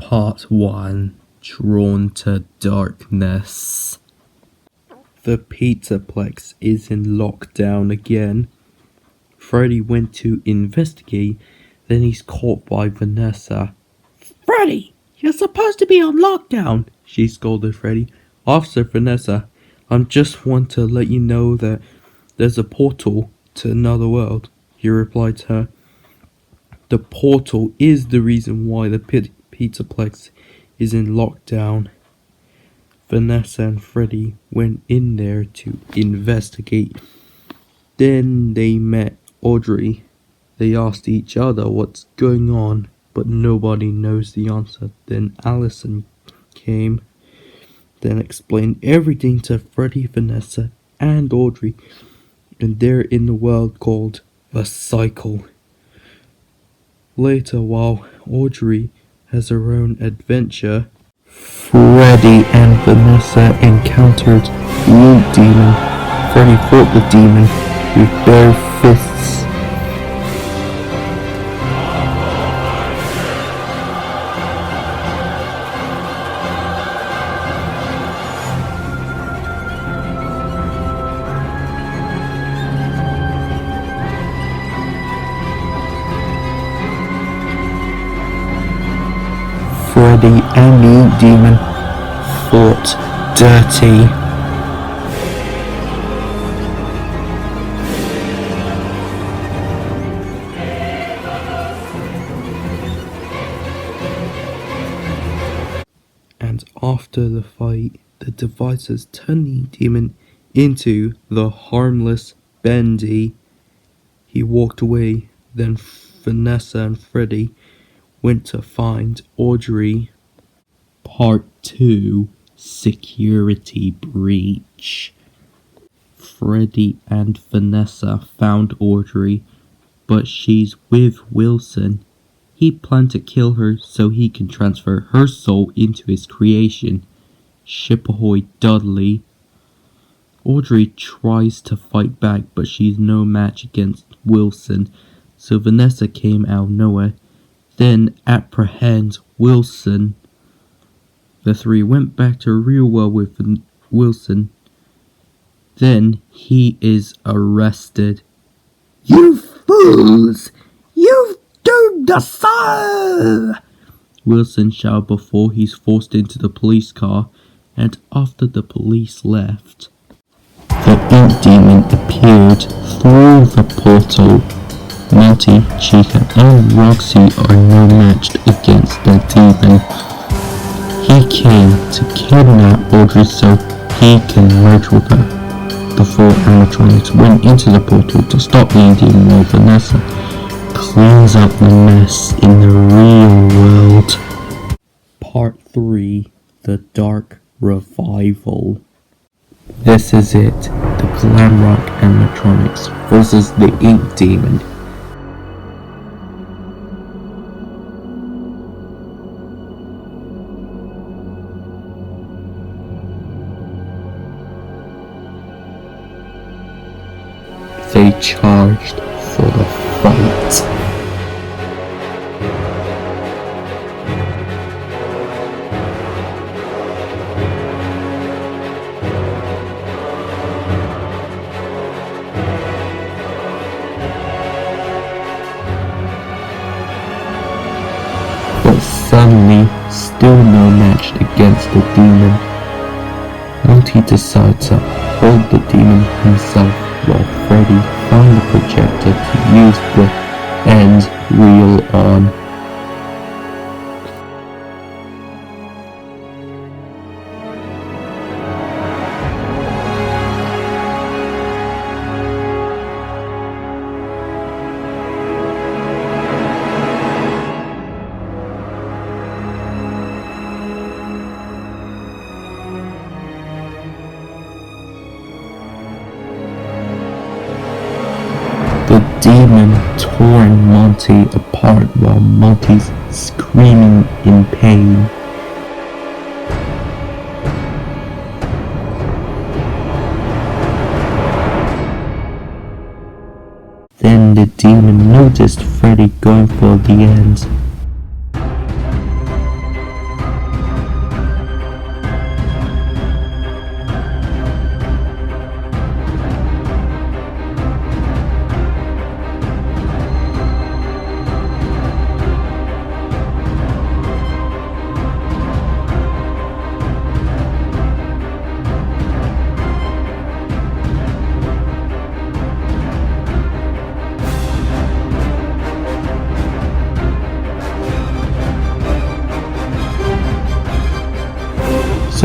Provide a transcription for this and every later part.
Part 1. Drawn to Darkness. The Pizzaplex is in lockdown again. Freddy went to investigate, then he's caught by Vanessa. "Freddy, you're supposed to be on lockdown," she scolded Freddy. "Officer Vanessa, I'm just want to let you know that there's a portal to another world," he replied to her. The portal is the reason why the Pizzaplex is in lockdown. Vanessa and Freddy went in there to investigate. Then they met Audrey. They asked each other what's going on, but nobody knows the answer. Then Allison came, then explained everything to Freddy, Vanessa, and Audrey, and they're in the world called the Cycle. Later, while Audrey has her own adventure, Freddy and Vanessa encountered the Ink Demon. Freddy fought the demon with bare fists. Freddy and the Ink Demon fought dirty. And after the fight, the devices turned the Ink Demon into the harmless Bendy. He walked away, then Vanessa and Freddy went to find Audrey. Part 2. Security Breach. Freddy and Vanessa found Audrey, but she's with Wilson. He planned to kill her so he can transfer her soul into his creation, Ship-Ahoy Dudley. Audrey tries to fight back, but she's no match against Wilson, so Vanessa came out of nowhere, then apprehends Wilson. The three went back to real world with Wilson. Then he is arrested. "You fools! You've doomed us all!" Wilson shouted before he's forced into the police car, and after the police left, the Ink Demon appeared through the portal. Monty, Chica, and Roxy are no matched against the demon. He came to kidnap Audrey so he can merge with her. The four animatronics went into the portal to stop the Ink Demon while Vanessa cleans up the mess in the real world. Part 3. The Dark Revival. This is it. The Glam Rock animatronics versus the Ink Demon. They charged for the fight. But suddenly, still no match against the demon. Monty decides to hold the demon himself, while Freddy found the projector to use the end reel on. The demon tore Monty apart while Monty's screaming in pain. Then the demon noticed Freddy going for the end.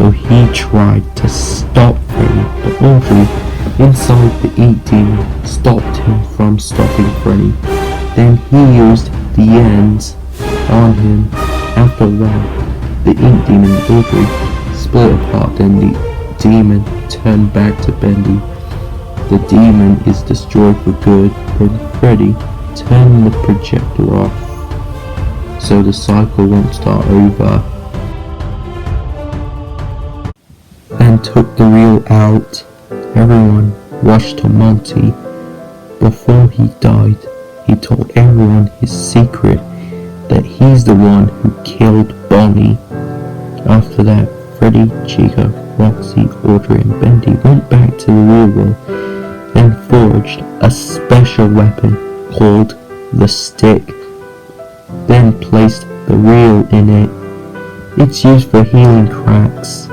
so he tried to stop Freddy, but Audrey, inside the ink demon, stopped him from stopping Freddy. Then he used the ends on him. After a while, the ink demon and Audrey split apart, then the demon turned back to Bendy. The demon is destroyed for good, then Freddy turned the projector off, so the cycle won't start over, and took the reel out. Everyone rushed to Monty. Before he died, he told everyone his secret, that he's the one who killed Bonnie. After that, Freddy, Chica, Roxy, Audrey and Bendy went back to the real world and forged a special weapon called the Stick, then placed the reel in it. It's used for healing cracks.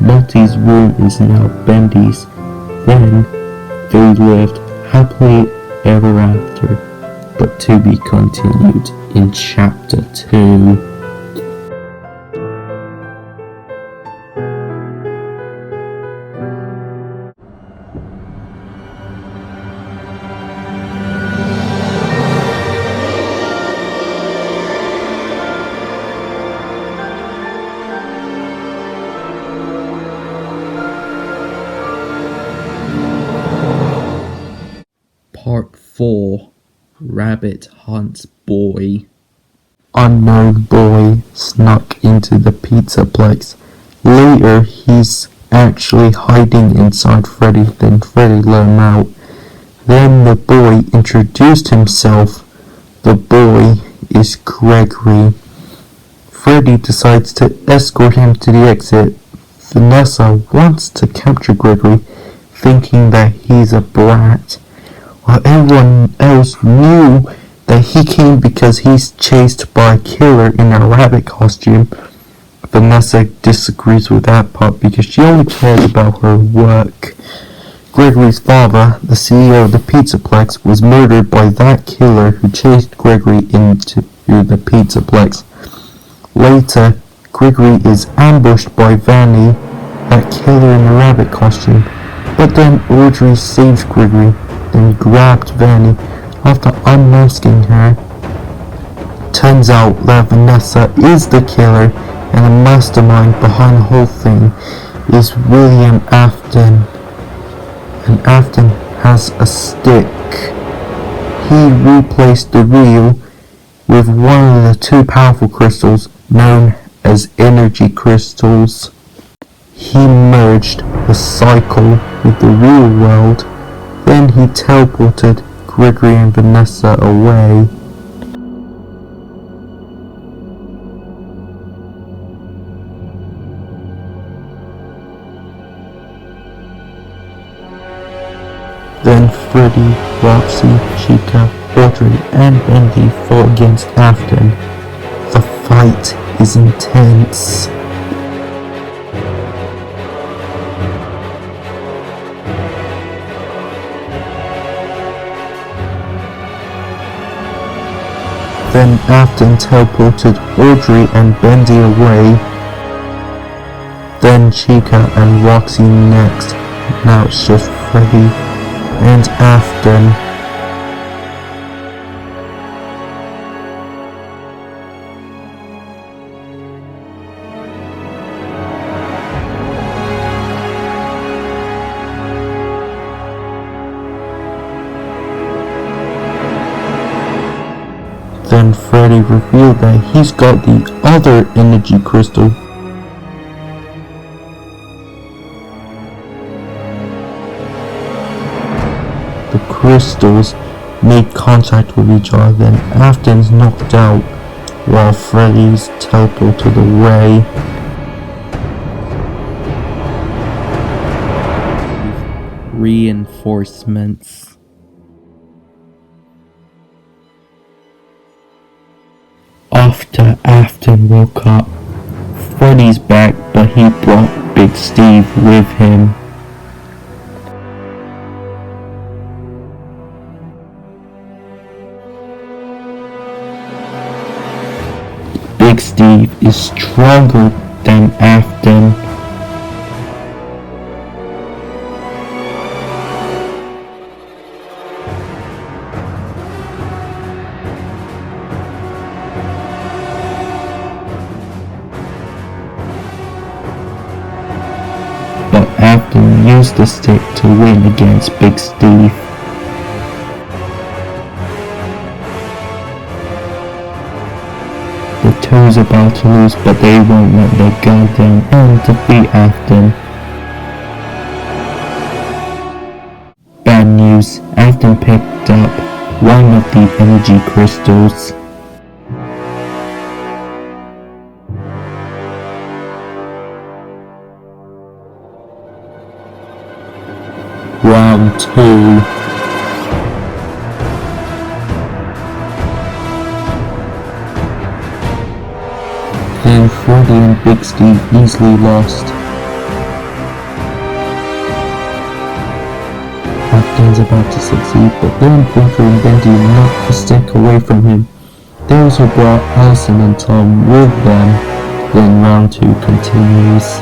Monty's room is now Bendy's. Then they lived happily ever after, but to be continued in chapter 2. Part 4. Rabbit Hunts Boy. Unknown boy snuck into the pizza place. Later, he's actually hiding inside Freddy, then Freddy let him out. Then the boy introduced himself. The boy is Gregory. Freddy decides to escort him to the exit. Vanessa wants to capture Gregory, thinking that he's a brat, while everyone else knew that he came because he's chased by a killer in a rabbit costume. Vanessa disagrees with that part because she only cares about her work. Gregory's father, the CEO of the Pizzaplex, was murdered by that killer who chased Gregory into the Pizzaplex. Later, Gregory is ambushed by Vanny, that killer in the rabbit costume, but then Audrey saves Gregory, then grabbed Vanny after unmasking her. Turns out that Vanessa is the killer, and the mastermind behind the whole thing is William Afton. And Afton has a stick. He replaced the reel with one of the two powerful crystals known as energy crystals. He merged the cycle with the real world. Then he teleported Gregory and Vanessa away. Then Freddy, Roxy, Chica, Audrey and Bendy fought against Afton. The fight is intense. Then Afton teleported Audrey and Bendy away. Then Chica and Roxy next. Now it's just Freddy and Afton. Then Freddy revealed that he's got the other energy crystal. The crystals made contact with each other, then Afton's knocked out while Freddy's teleported away. Reinforcements. After Afton woke up, Freddy's back, but he brought Big Steve with him. Big Steve is stronger than Afton. used the stick to win against Big Steve. The two's about to lose, but they won't let their guard down and defeat Afton. Bad news, Afton picked up one of the energy crystals. Round 2. And Freddy and Big Steve easily lost. Afton's about to succeed, but then Blinker and Bendy knocked the stick away from him. They also brought Allison and Tom with them. Then round 2 continues.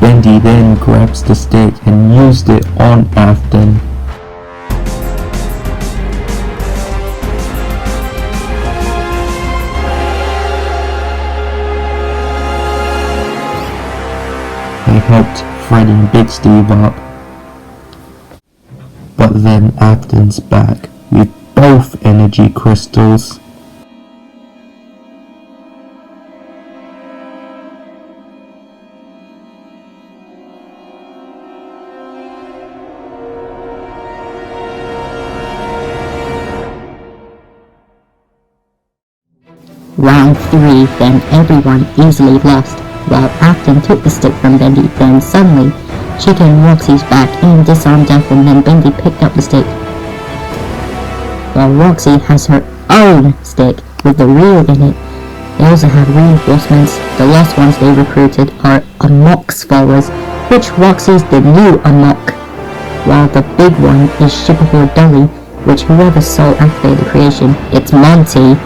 Bendy then grabs the stick and used it on Afton. They helped Freddy and Big Steve up. But then Afton's back with both energy crystals. Round 3, then everyone easily lost. While Afton took the stick from Bendy, then suddenly, she came Roxy's back and disarmed Afton, then Bendy picked up the stick. While Roxy has her own stick with the reel in it, they also have reinforcements. The last ones they recruited are Amok's followers, which Roxy's the new Amok. While the big one is Shipperboard Dolly, which whoever Soul activated the creation, it's Monty.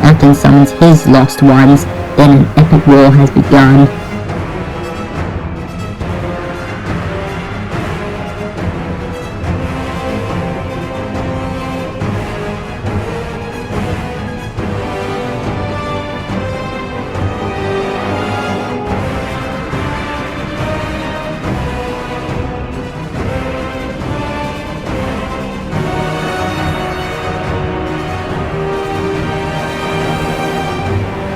Afton summons his lost ones, then an epic war has begun.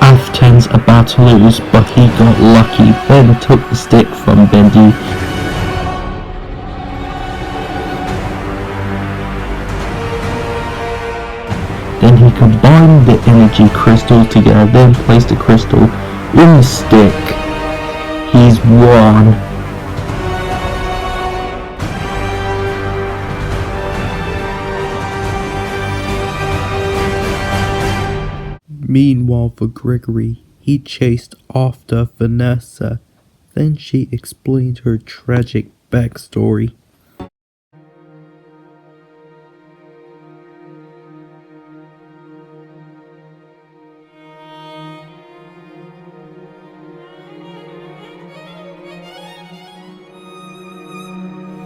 Afton's about to lose, but he got lucky, then took the stick from Bendy. Then he combined the energy crystals together, then placed the crystal in the stick. He's won. Meanwhile for Gregory, he chased after Vanessa. Then she explained her tragic backstory.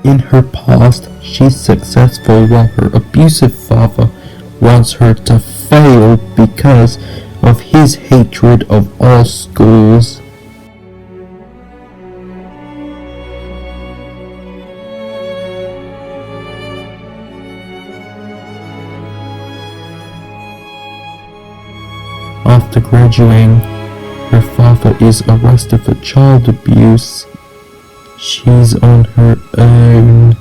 In her past, she's successful while her abusive father wants her to fail because of his hatred of all schools. After graduating, her father is arrested for child abuse. She's on her own.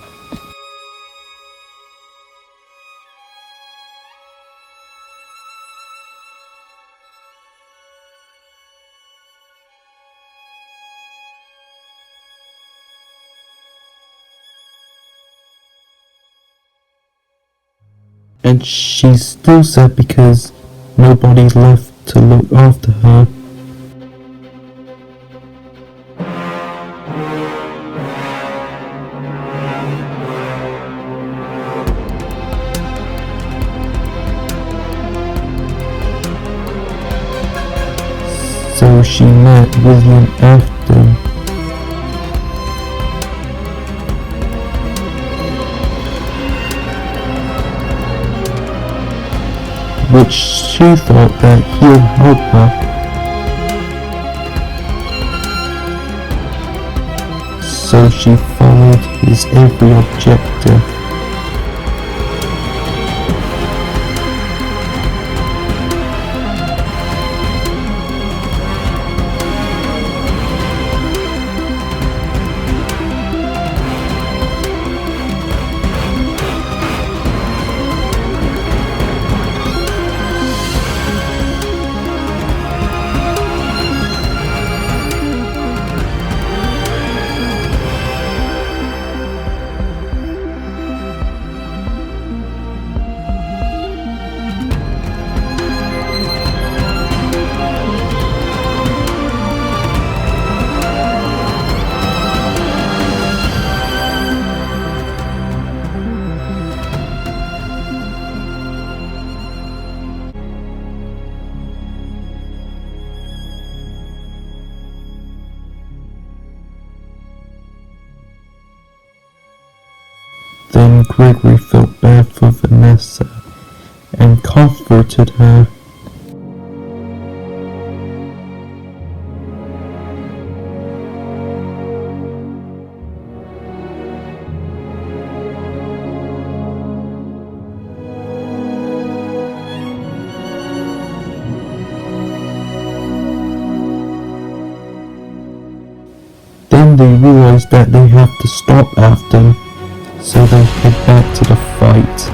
And she's still sad because nobody's left to look after her. So she met William Afton, which she thought that he'll help her. So she followed his every objective. Then Gregory felt bad for Vanessa and comforted her. Then they realized that they have to stop Afton, so they head back to the fight.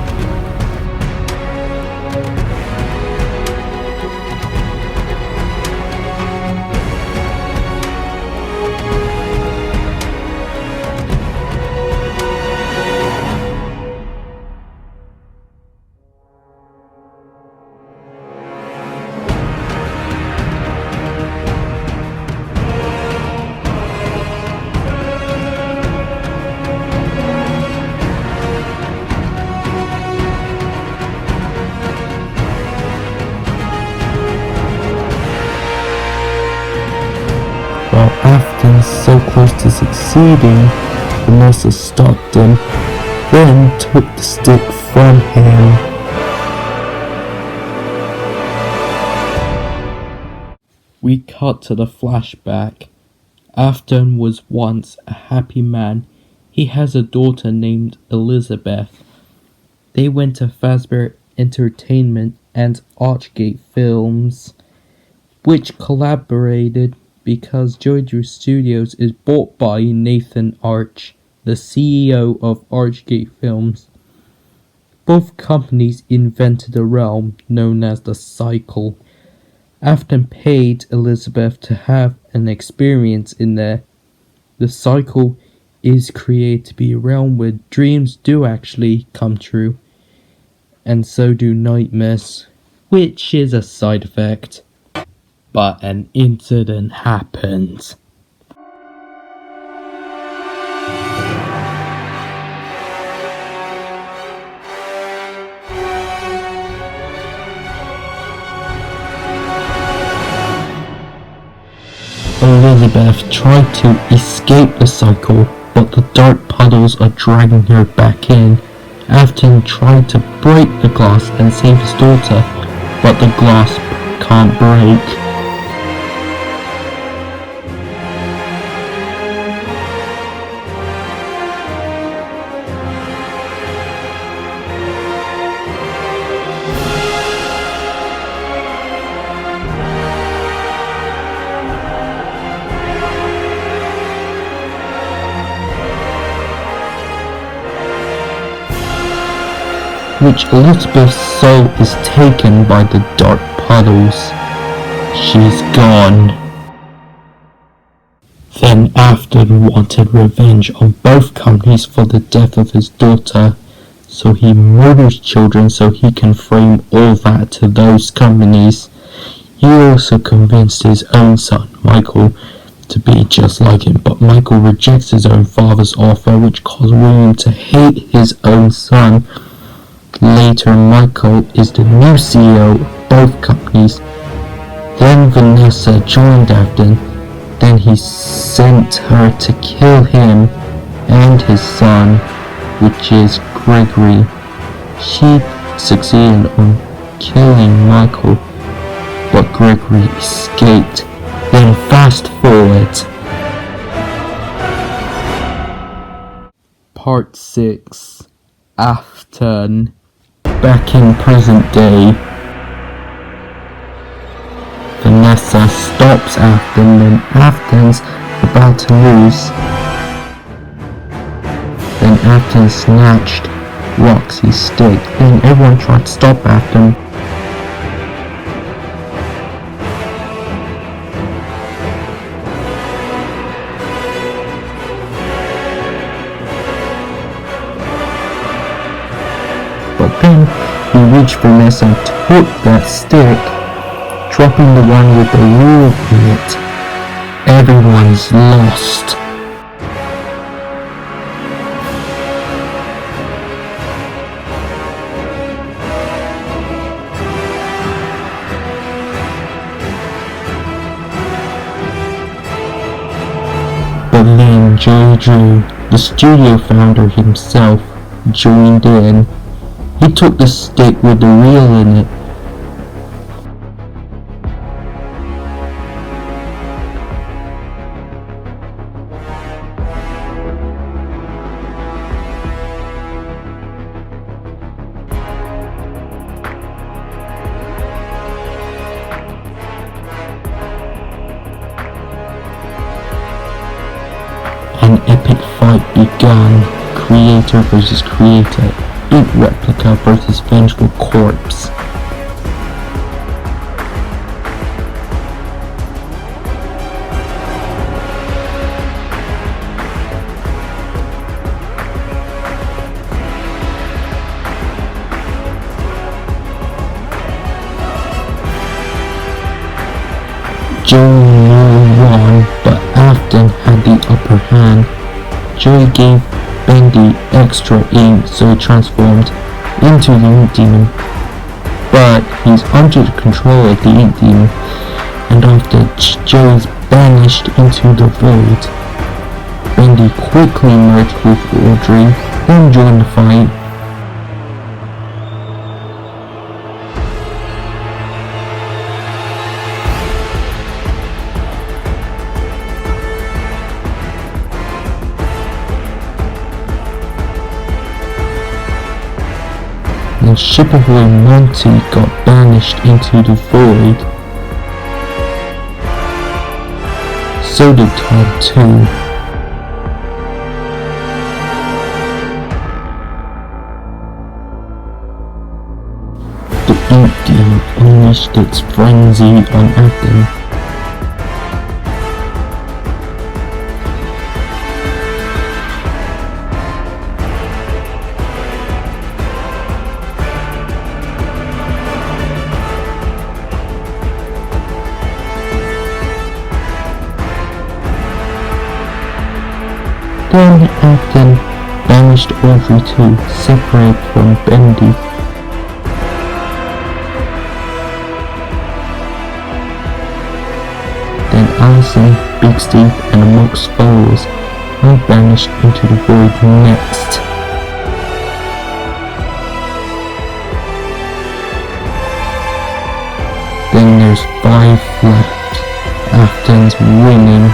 While Afton's so close to succeeding, Vanessa stopped him, then took the stick from him. We cut to the flashback. Afton was once a happy man. He has a daughter named Elizabeth. They went to Fazbear Entertainment and Archgate Films, which collaborated because Joey Drew Studios is bought by Nathan Arch, the CEO of Archgate Films. Both companies invented a realm known as the Cycle. Afton paid Elizabeth to have an experience in there. The Cycle is created to be a realm where dreams do actually come true, and so do nightmares, which is a side effect. But an incident happened. Elizabeth tried to escape the cycle, but the dark puddles are dragging her back in. Afton tried to break the glass and save his daughter, but the glass can't break. Which Elizabeth's soul is taken by the dark puddles. She's gone. Then Afton wanted revenge on both companies for the death of his daughter, So he murders children so he can frame all that to those companies. He also convinced his own son, Michael, to be just like him, but Michael rejects his own father's offer, which caused William to hate his own son. Later, Michael is the new CEO of both companies. Then Vanessa joined Afton. Then he sent her to kill him and his son, which is Gregory. She succeeded on killing Michael, but Gregory escaped. Then fast forward. Part 6. Afton. Back in present day, Vanessa stops Afton when Afton's about to lose. Then Afton snatched Roxy's stick. Then everyone tried to stop Afton. But then he reached Vanessa and took that stick, dropping the one with the rule in it. Everyone's lost. But then Joey Drew, the studio founder himself, joined in. He took the stick with the reel in it. An epic fight began. Creator versus creator. Ink replica versus vengeful corpse. Joey nearly won, but Afton had the upper hand. Joey gave Bendy extra ink, so he transformed into the ink demon. But he's under the control of the ink demon, and after Joey's banished into the void, Bendy quickly merged with Audrey, then joined the fight. And Shipperboy Monty got banished into the void. So did Todd too. The ink demon unleashed its frenzy on Afton. Then Afton banished Audrey to separate from Bendy. Then Allison, Big Steve and Amok's followers are banished into the void next. Then there's 5 left. Afton's winning.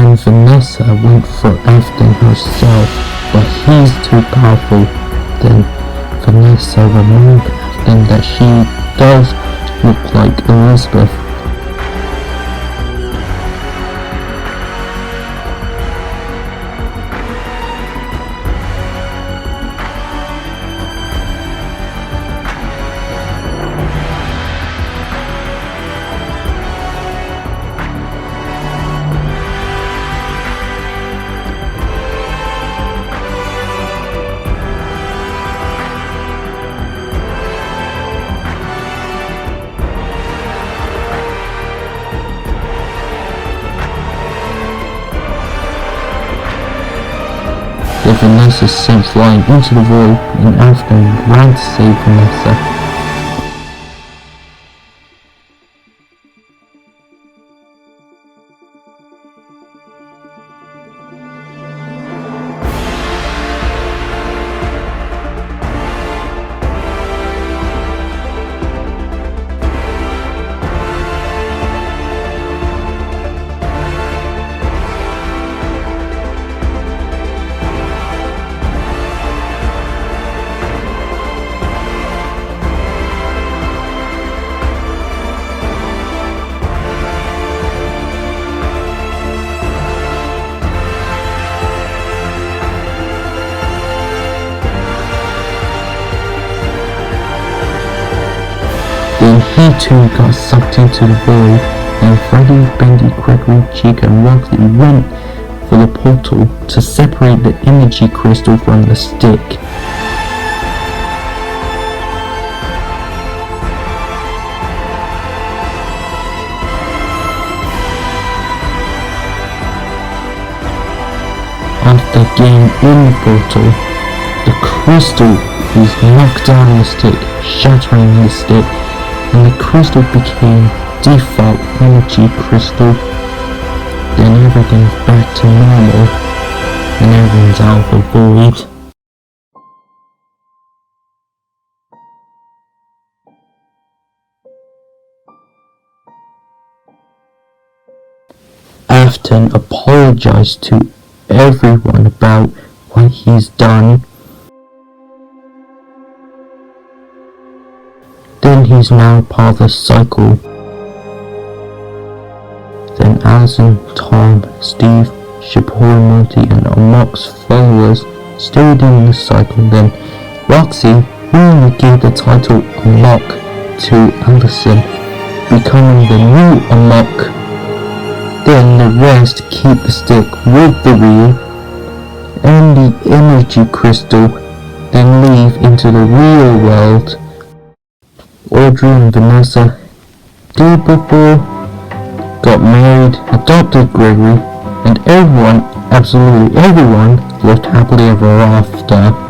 Then Vanessa went for Afton herself, but he's too powerful. Then Vanessa reminded Afton that she does look like Elizabeth. Then Vanessa sent flying into the void, and Afton ran to save Vanessa. Then he too got sucked into the void, and Freddy, Bendy, Gregory, Chica, and Roxy went for the portal to separate the energy crystal from the stick. After getting in the portal, the crystal was knocked down on the stick, shattering the stick, and the crystal became default energy crystal. Then everything's back to normal, and everyone's out of the void. Afton apologized to everyone about what he's done. Then he's now part of the cycle. Then Allison, Tom, Steve, Shapiro, Monty, and Amok's followers stayed in the cycle. Then Roxy willingly gave the title Amok to Allison, becoming the new Amok. Then the rest keep the stick with the wheel and the energy crystal, then leave into the real world. Audrey and Vanessa did before, got married, adopted Gregory, and everyone, absolutely everyone, lived happily ever after.